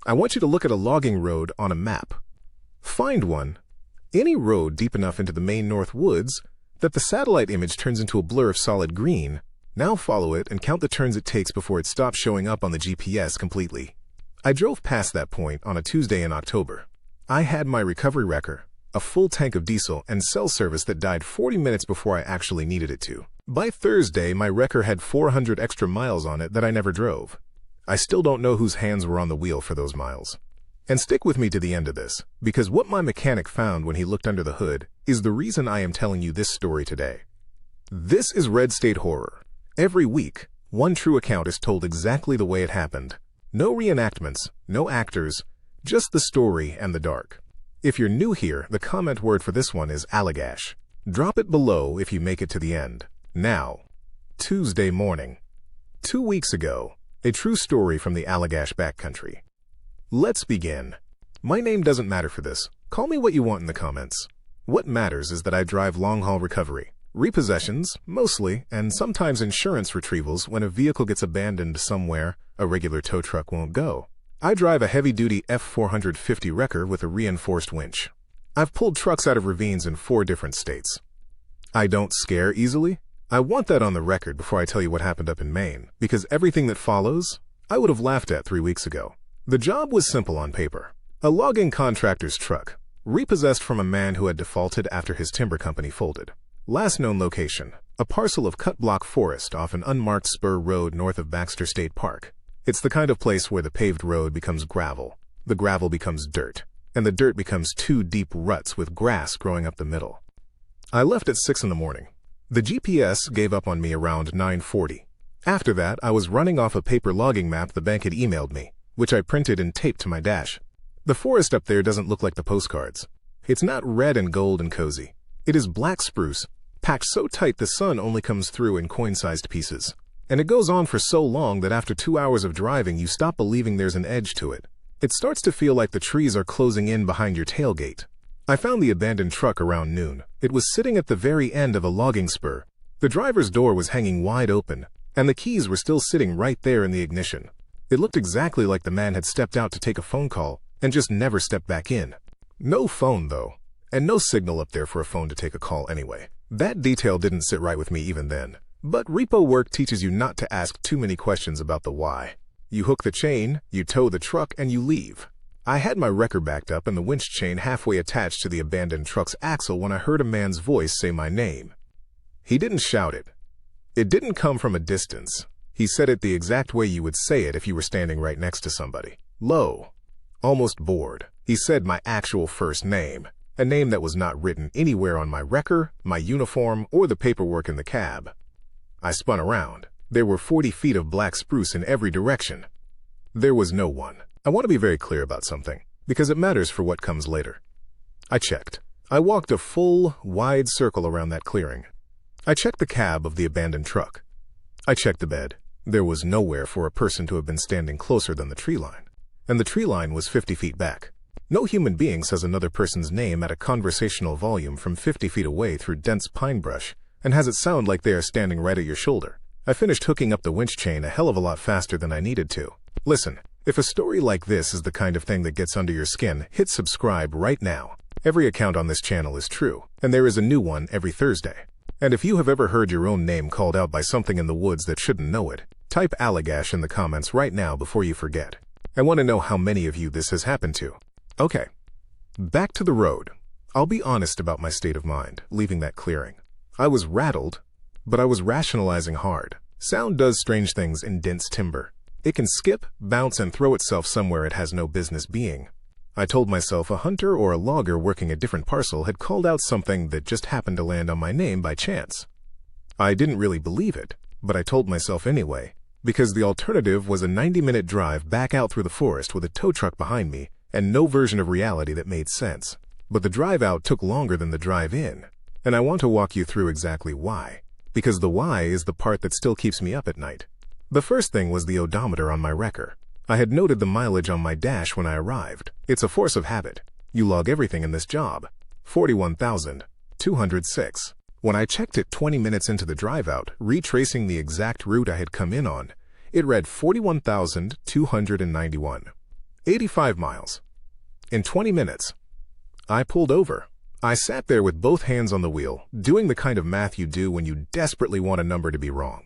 I want you to look at a logging road on a map. Find one, any road deep enough into the Maine North Woods that the satellite image turns into a blur of solid green. Now follow it and count the turns it takes before it stops showing up on the GPS completely. I drove past that point on a Tuesday in October. I had my recovery wrecker, a full tank of diesel, and cell service that died 40 minutes before I actually needed it to. By Thursday, my wrecker had 400 extra miles on it that I never drove. I still don't know whose hands were on the wheel for those miles. And stick with me to the end of this, because what my mechanic found when he looked under the hood is the reason I am telling you this story today. This is Red State Horror. Every week, one true account is told exactly the way it happened. No reenactments, no actors, just the story and the dark. If you're new here, the comment word for this one is Allagash. Drop it below if you make it to the end. Now, Tuesday morning. 2 weeks ago, a true story from the Allagash backcountry. Let's begin. My name doesn't matter for this. Call me what you want in the comments. What matters is that I drive long-haul recovery. Repossessions, mostly, and sometimes insurance retrievals when a vehicle gets abandoned somewhere a regular tow truck won't go. I drive a heavy-duty F450 wrecker with a reinforced winch. I've pulled trucks out of ravines in 4 different states. I don't scare easily. I want that on the record before I tell you what happened up in Maine, because everything that follows, I would have laughed at 3 weeks ago. The job was simple on paper. A logging contractor's truck, repossessed from a man who had defaulted after his timber company folded. Last known location, a parcel of cut-block forest off an unmarked spur road north of Baxter State Park. It's the kind of place where the paved road becomes gravel, the gravel becomes dirt, and the dirt becomes 2 deep ruts with grass growing up the middle. I left at 6 in the morning. The GPS gave up on me around 9:40. After that, I was running off a paper logging map the bank had emailed me, which I printed and taped to my dash. The forest up there doesn't look like the postcards. It's not red and gold and cozy. It is black spruce, packed so tight the sun only comes through in coin-sized pieces. And it goes on for so long that after 2 hours of driving, you stop believing there's an edge to it. It starts to feel like the trees are closing in behind your tailgate. I found the abandoned truck around noon. It was sitting at the very end of a logging spur. The driver's door was hanging wide open, and the keys were still sitting right there in the ignition. It looked exactly like the man had stepped out to take a phone call and just never stepped back in. No phone, though, and no signal up there for a phone to take a call anyway. That detail didn't sit right with me even then. But repo work teaches you not to ask too many questions about the why. You hook the chain, you tow the truck, and you leave. I had my wrecker backed up and the winch chain halfway attached to the abandoned truck's axle when I heard a man's voice say my name. He didn't shout it. It didn't come from a distance. He said it the exact way you would say it if you were standing right next to somebody. Low. Almost bored. He said my actual first name, a name that was not written anywhere on my wrecker, my uniform, or the paperwork in the cab. I spun around. There were 40 feet of black spruce in every direction. There was no one. I want to be very clear about something, because it matters for what comes later. I checked. I walked a full, wide circle around that clearing. I checked the cab of the abandoned truck. I checked the bed. There was nowhere for a person to have been standing closer than the tree line. And the tree line was 50 feet back. No human being says another person's name at a conversational volume from 50 feet away through dense pine brush and has it sound like they are standing right at your shoulder. I finished hooking up the winch chain a hell of a lot faster than I needed to. Listen, if a story like this is the kind of thing that gets under your skin, hit subscribe right now. Every account on this channel is true, and there is a new one every Thursday. And if you have ever heard your own name called out by something in the woods that shouldn't know it, type Allagash in the comments right now before you forget. I want to know how many of you this has happened to. Okay, back to the road. I'll be honest about my state of mind, leaving that clearing. I was rattled, but I was rationalizing hard. Sound does strange things in dense timber. It can skip, bounce, and throw itself somewhere it has no business being. I told myself a hunter or a logger working a different parcel had called out something that just happened to land on my name by chance. I didn't really believe it, but I told myself anyway, because the alternative was a 90-minute drive back out through the forest with a tow truck behind me and no version of reality that made sense. But the drive out took longer than the drive in, and I want to walk you through exactly why, because the why is the part that still keeps me up at night. The first thing was the odometer on my wrecker. I had noted the mileage on my dash when I arrived. It's a force of habit. You log everything in this job. 41,206. When I checked it 20 minutes into the drive out, retracing the exact route I had come in on, it read 41,291. 85 miles. In 20 minutes. I pulled over. I sat there with both hands on the wheel, doing the kind of math you do when you desperately want a number to be wrong.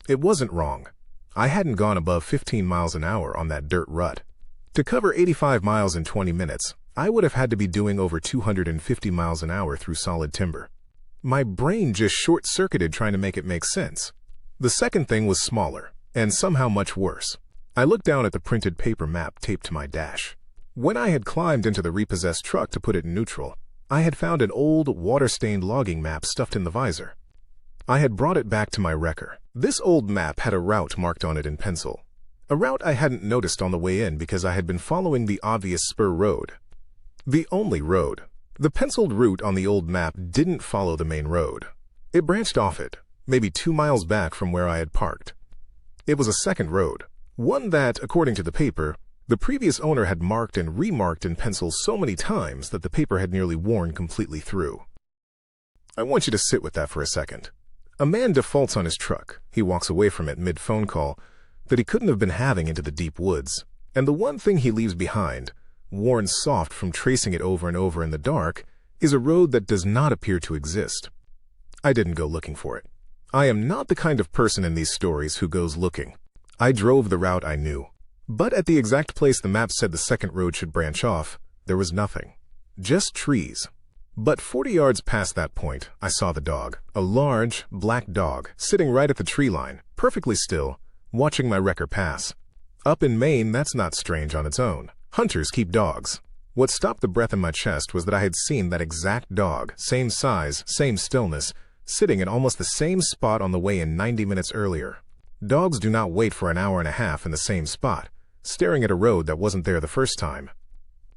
It wasn't wrong. I hadn't gone above 15 miles an hour on that dirt rut. To cover 85 miles in 20 minutes, I would have had to be doing over 250 miles an hour through solid timber. My brain just short-circuited trying to make it make sense. The second thing was smaller, and somehow much worse. I looked down at the printed paper map taped to my dash. When I had climbed into the repossessed truck to put it in neutral, I had found an old, water-stained logging map stuffed in the visor. I had brought it back to my wrecker. This old map had a route marked on it in pencil. A route I hadn't noticed on the way in because I had been following the obvious spur road. The only road. The penciled route on the old map didn't follow the main road. It branched off it, maybe 2 miles back from where I had parked. It was a second road, one that, according to the paper, the previous owner had marked and remarked in pencil so many times that the paper had nearly worn completely through. I want you to sit with that for a second. A man defaults on his truck. He walks away from it mid-phone call that he couldn't have been having into the deep woods. And the one thing he leaves behind, worn soft from tracing it over and over in the dark, is a road that does not appear to exist. I didn't go looking for it. I am not the kind of person in these stories who goes looking. I drove the route I knew. But at the exact place the map said the second road should branch off, there was nothing. Just trees. But 40 yards past that point, I saw the dog, a large, black dog, sitting right at the tree line, perfectly still, watching my wrecker pass. Up in Maine, that's not strange on its own. Hunters keep dogs. What stopped the breath in my chest was that I had seen that exact dog, same size, same stillness, sitting in almost the same spot on the way in 90 minutes earlier. Dogs do not wait for an hour and a half in the same spot, staring at a road that wasn't there the first time.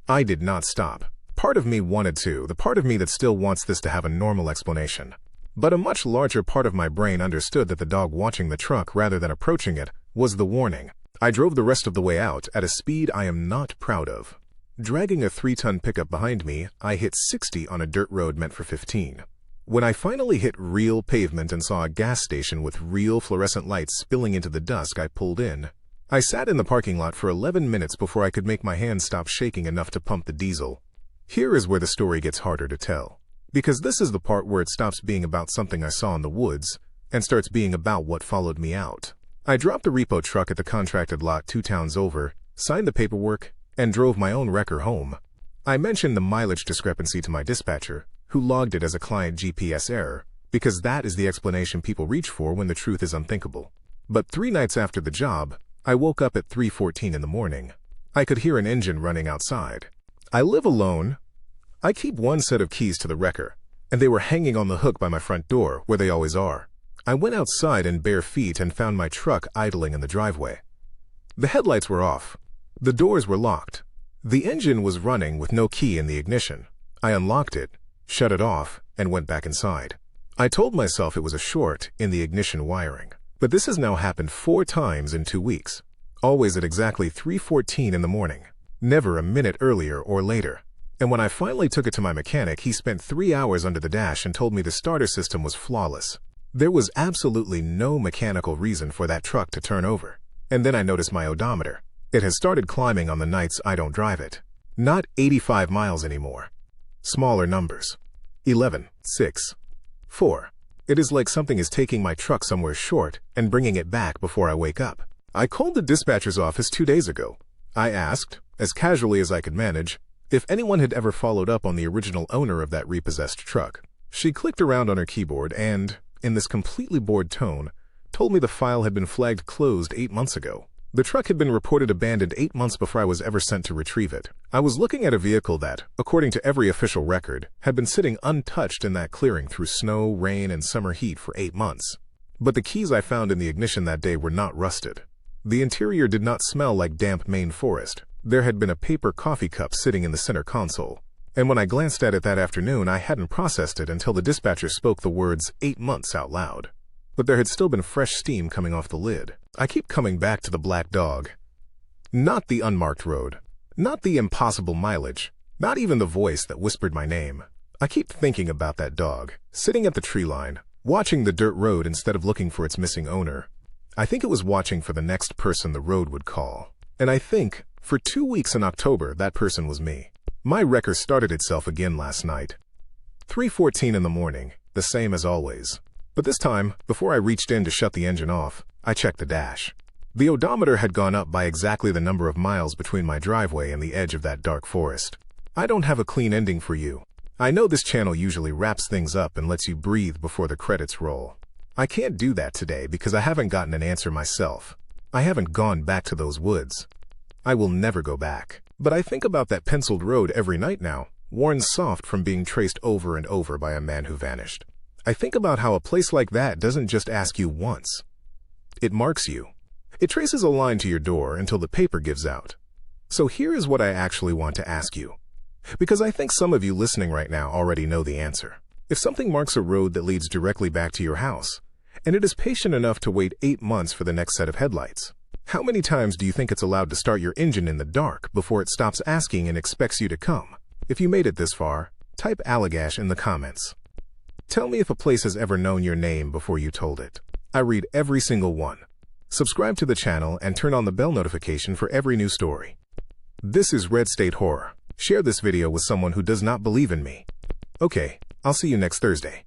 I did not stop. Part of me wanted to, the part of me that still wants this to have a normal explanation. But a much larger part of my brain understood that the dog watching the truck rather than approaching it was the warning. I drove the rest of the way out at a speed I am not proud of. Dragging a 3-ton pickup behind me, I hit 60 on a dirt road meant for 15. When I finally hit real pavement and saw a gas station with real fluorescent lights spilling into the dusk, I pulled in. I sat in the parking lot for 11 minutes before I could make my hands stop shaking enough to pump the diesel. Here is where the story gets harder to tell, because this is the part where it stops being about something I saw in the woods and starts being about what followed me out. I dropped the repo truck at the contracted lot 2 towns over, signed the paperwork, and drove my own wrecker home. I mentioned the mileage discrepancy to my dispatcher, who logged it as a client GPS error, because that is the explanation people reach for when the truth is unthinkable. But 3 nights after the job, I woke up at 3:14 in the morning. I could hear an engine running outside. I live alone. I keep one set of keys to the wrecker, and they were hanging on the hook by my front door, where they always are. I went outside in bare feet and found my truck idling in the driveway. The headlights were off. The doors were locked. The engine was running with no key in the ignition. I unlocked it, shut it off, and went back inside. I told myself it was a short in the ignition wiring. But this has now happened 4 times in 2 weeks. Always at exactly 3:14 in the morning. Never a minute earlier or later. And when I finally took it to my mechanic, he spent 3 hours under the dash and told me the starter system was flawless. There was absolutely no mechanical reason for that truck to turn over. And then I noticed my odometer. It has started climbing on the nights I don't drive it. Not 85 miles anymore. Smaller numbers. 11, 6, 4. It is like something is taking my truck somewhere short and bringing it back before I wake up. I called the dispatcher's office 2 days ago. I asked, as casually as I could manage, if anyone had ever followed up on the original owner of that repossessed truck. She clicked around on her keyboard and, in this completely bored tone, told me the file had been flagged closed 8 months ago. The truck had been reported abandoned 8 months before I was ever sent to retrieve it. I was looking at a vehicle that, according to every official record, had been sitting untouched in that clearing through snow, rain, and summer heat for 8 months. But the keys I found in the ignition that day were not rusted. The interior did not smell like damp Maine forest. There had been a paper coffee cup sitting in the center console. And when I glanced at it that afternoon, I hadn't processed it until the dispatcher spoke the words 8 months out loud. But there had still been fresh steam coming off the lid. I keep coming back to the black dog. Not the unmarked road. Not the impossible mileage. Not even the voice that whispered my name. I keep thinking about that dog, sitting at the tree line, watching the dirt road instead of looking for its missing owner. I think it was watching for the next person the road would call. And I think, for 2 weeks in October, that person was me. My wrecker started itself again last night. 3:14 in the morning, the same as always. But this time, before I reached in to shut the engine off, I checked the dash. The odometer had gone up by exactly the number of miles between my driveway and the edge of that dark forest. I don't have a clean ending for you. I know this channel usually wraps things up and lets you breathe before the credits roll. I can't do that today because I haven't gotten an answer myself. I haven't gone back to those woods. I will never go back. But I think about that penciled road every night now, worn soft from being traced over and over by a man who vanished. I think about how a place like that doesn't just ask you once. It marks you. It traces a line to your door until the paper gives out. So here is what I actually want to ask you. Because I think some of you listening right now already know the answer. If something marks a road that leads directly back to your house, and it is patient enough to wait 8 months for the next set of headlights, how many times do you think it's allowed to start your engine in the dark before it stops asking and expects you to come? If you made it this far, type Allagash in the comments. Tell me if a place has ever known your name before you told it. I read every single one. Subscribe to the channel and turn on the bell notification for every new story. This is Red State Horror. Share this video with someone who does not believe in me. Okay, I'll see you next Thursday.